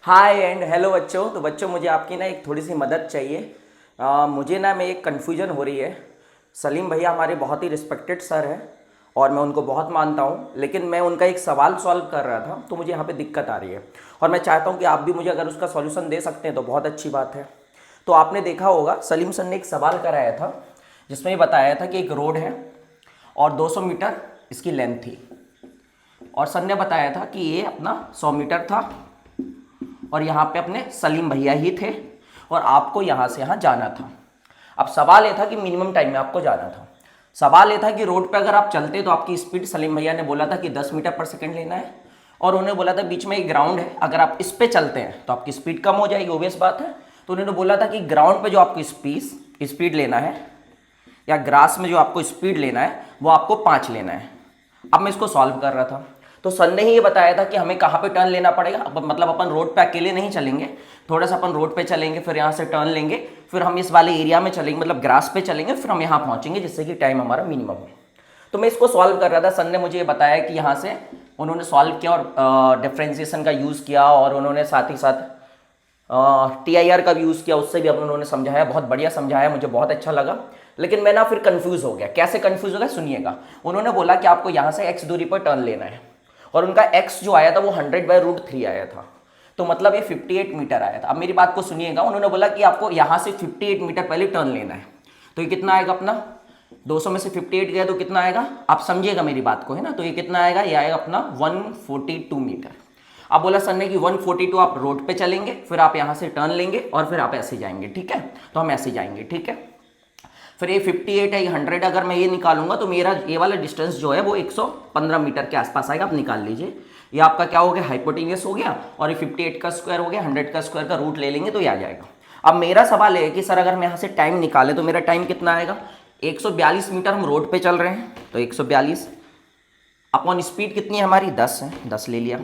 Hi and hello बच्चों। तो बच्चों मुझे आपकी ना एक थोड़ी सी मदद चाहिए। मुझे ना में एक कन्फ्यूजन हो रही है। सलीम भैया हमारे बहुत ही रिस्पेक्टेड सर हैं और मैं उनको बहुत मानता हूँ, लेकिन मैं उनका एक सवाल सॉल्व कर रहा था तो मुझे यहाँ पे दिक्कत आ रही है और मैं चाहता हूँ कि आप भी मुझे अगर उसका सॉल्यूशन दे सकते हैं तो बहुत अच्छी बात है। तो आपने देखा होगा सलीम सर ने एक सवाल कराया था जिसमें ये बताया था कि एक रोड है और 200 मीटर इसकी लेंथ थी और सर ने बताया था कि ये अपना 100 मीटर था और यहाँ पे अपने सलीम भैया ही थे और आपको यहाँ से यहाँ जाना था। अब सवाल ये था कि मिनिमम टाइम में आपको जाना था। सवाल ये था कि रोड पे अगर आप चलते तो आपकी स्पीड, सलीम भैया ने बोला था कि 10 मीटर पर सेकंड लेना है और उन्होंने बोला था बीच में एक ग्राउंड है, अगर आप इस पे चलते हैं तो आपकी स्पीड कम हो जाएगी, ओबियस बात है। तो उन्होंने बोला था कि ग्राउंड पे जो आपको स्पीड लेना है या ग्रास में जो आपको स्पीड लेना है वो आपको 5 लेना है। अब मैं इसको सॉल्व कर रहा था तो सर ने ही ये बताया था कि हमें कहाँ पे टर्न लेना पड़ेगा। मतलब अपन रोड पे अकेले नहीं चलेंगे, थोड़ा सा अपन रोड पे चलेंगे, फिर यहाँ से टर्न लेंगे, फिर हम इस वाले एरिया में चलेंगे, मतलब ग्रास पे चलेंगे, फिर हम यहाँ पहुँचेंगे जिससे कि टाइम हमारा मिनिमम हो। तो मैं इसको सॉल्व कर रहा था, सर ने मुझे ये बताया कि यहाँ से उन्होंने सॉल्व किया और डिफ्रेंसिएशन का यूज़ किया और उन्होंने साथ ही साथ TIR का भी यूज़ किया, उससे भी अब उन्होंने समझाया, बहुत बढ़िया समझाया, मुझे बहुत अच्छा लगा। लेकिन मैं ना फिर कंफ्यूज हो गया। कैसे कंफ्यूज हो गया सुनिएगा। उन्होंने बोला कि आपको यहाँ से x दूरी पर टर्न लेना है और उनका x जो आया था वो 100/√3 आया था, तो मतलब ये 58 मीटर आया था। अब मेरी बात को सुनिएगा, उन्होंने बोला कि आपको यहाँ से 58 मीटर पहले टर्न लेना है, तो ये कितना आएगा अपना 200 में से 58 गया तो कितना आएगा, आप समझिएगा मेरी बात को, है ना। तो ये कितना आएगा, ये आएगा अपना 142 मीटर। अब बोला सर ने कि 142 आप रोड पे चलेंगे, फिर आप यहाँ से टर्न लेंगे और फिर आप ऐसे जाएंगे, ठीक है। तो हम ऐसे जाएंगे, ठीक है। फिर ये 58 है, ये 100, अगर मैं ये निकालूंगा तो मेरा ये वाला डिस्टेंस जो है वो 115 मीटर के आसपास आएगा। आप निकाल लीजिए, ये आपका क्या हो गया, हाइपोटेनियस हो गया और ये 58 का स्क्वायर हो गया, 100 का स्क्वायर का रूट ले लेंगे तो ये आ जाएगा। अब मेरा सवाल है कि सर अगर हम यहाँ से टाइम निकालें तो मेरा टाइम कितना आएगा। 142 मीटर हम रोड पे चल रहे हैं तो 142 अपॉन स्पीड कितनी है हमारी 10 है, 10 ले लिया।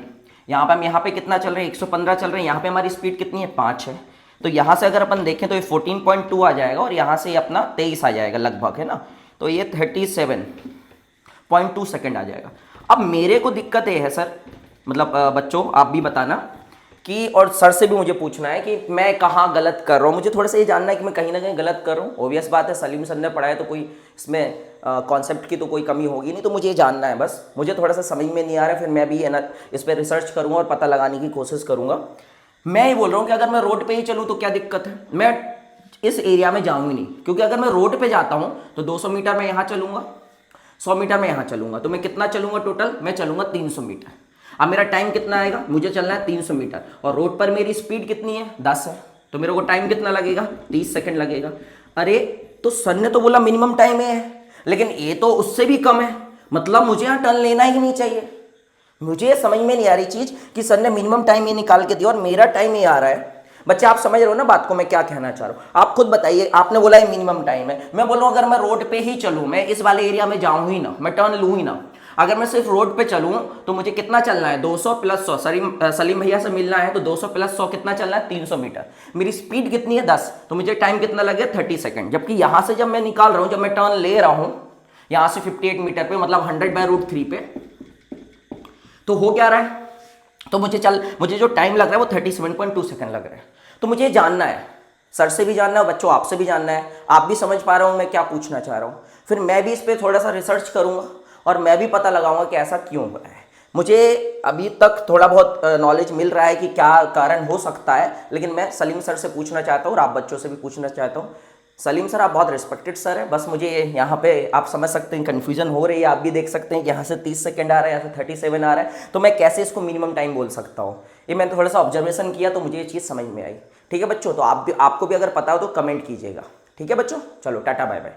यहाँ पे हम यहाँ पे कितना चल रहे हैं 115 चल रहे हैं, यहाँ पे हमारी स्पीड कितनी है 5 है, तो यहाँ से अगर अपन देखें तो ये 14.2 आ जाएगा और यहाँ से ये अपना 23 आ जाएगा लगभग, है ना। तो ये 37.2 सेकंड आ जाएगा। अब मेरे को दिक्कत ये है सर, मतलब बच्चों आप भी बताना कि, और सर से भी मुझे पूछना है कि मैं कहाँ गलत कर रहा हूँ। मुझे थोड़ा सा ये जानना है कि मैं कहीं ना कहीं गलत कर रहा हूँ। ओबियस बात है, सलीम सर ने पढ़ाया तो कोई इसमें कॉन्सेप्ट की तो कोई कमी होगी नहीं, तो मुझे ये जानना है बस। मुझे थोड़ा सा समझ में नहीं आ रहा है, फिर मैं भी है ना इस पर रिसर्च करूँगा और पता लगाने की कोशिश करूँगा। मैं ये बोल रहा हूँ कि अगर मैं रोड पे ही चलूँ तो क्या दिक्कत है, मैं इस एरिया में जाऊँगी नहीं, क्योंकि अगर मैं रोड पे जाता हूँ तो 200 मीटर मैं यहाँ चलूँगा, 100 मीटर मैं यहाँ चलूँगा, तो मैं कितना चलूँगा टोटल, मैं चलूँगा 300 मीटर। अब मेरा टाइम कितना आएगा, मुझे चलना है 300 मीटर और रोड पर मेरी स्पीड कितनी है 10 है, तो मेरे को टाइम कितना लगेगा 30 सेकंड लगेगा। अरे तो सर ने तो बोला मिनिमम टाइम है, लेकिन ये तो उससे भी कम है, मतलब मुझे यहाँ टर्न लेना ही नहीं चाहिए। मुझे समझ में नहीं आ रही चीज कि सर ने मिनिमम टाइम ये निकाल के दिया और मेरा टाइम ये आ रहा है। बच्चे आप समझ रहे हो ना बात को, मैं क्या कहना चाह रहा हूँ, आप खुद बताइए। आपने बोला है मिनिमम टाइम है, मैं बोल रहा हूँ अगर मैं रोड पे ही चलूँ, मैं इस वाले एरिया में जाऊँ ही ना, मैं टर्न लूँ ही ना, अगर मैं सिर्फ रोड पे चलूँ तो मुझे कितना चलना है 200 + 100, सलीम भैया से मिलना है तो 200 + 100 कितना चलना है 300 मीटर। मेरी स्पीड कितनी है 10, तो मुझे टाइम कितना लगेगा 30 सेकंड। जबकि यहाँ से जब मैं निकाल रहा हूँ, जब मैं टर्न ले रहा हूँ यहाँ से 58 मीटर पे, मतलब 100/√3 पे, तो हो क्या रहा है, तो मुझे जो टाइम लग रहा है वो 37.2 सेकंड लग रहा है। तो मुझे जानना है, सर से भी जानना है, बच्चों आपसे भी जानना है, आप भी समझ पा रहे हो मैं क्या पूछना चाह रहा हूँ। फिर मैं भी इस पर थोड़ा सा रिसर्च करूँगा और मैं भी पता लगाऊंगा कि ऐसा क्यों हो रहा है। मुझे अभी तक थोड़ा बहुत नॉलेज मिल रहा है कि क्या कारण हो सकता है, लेकिन मैं सलीम सर से पूछना चाहता हूँ और आप बच्चों से भी पूछना चाहता हूँ। सलीम सर आप बहुत रिस्पेक्टेड सर है, बस मुझे यहाँ पे आप समझ सकते हैं कन्फ्यूजन हो रही है, आप भी देख सकते हैं कि यहाँ से 30 सेकंड आ रहा है, यहाँ से 37 आ रहा है, तो मैं कैसे इसको मिनिमम टाइम बोल सकता हूँ। ये मैंने थोड़ा सा ऑब्जर्वेशन किया तो मुझे ये चीज़ समझ में आई। ठीक है बच्चों, तो आपको भी अगर पता हो तो कमेंट कीजिएगा। ठीक है बच्चों, चलो टाटा बाय बाय।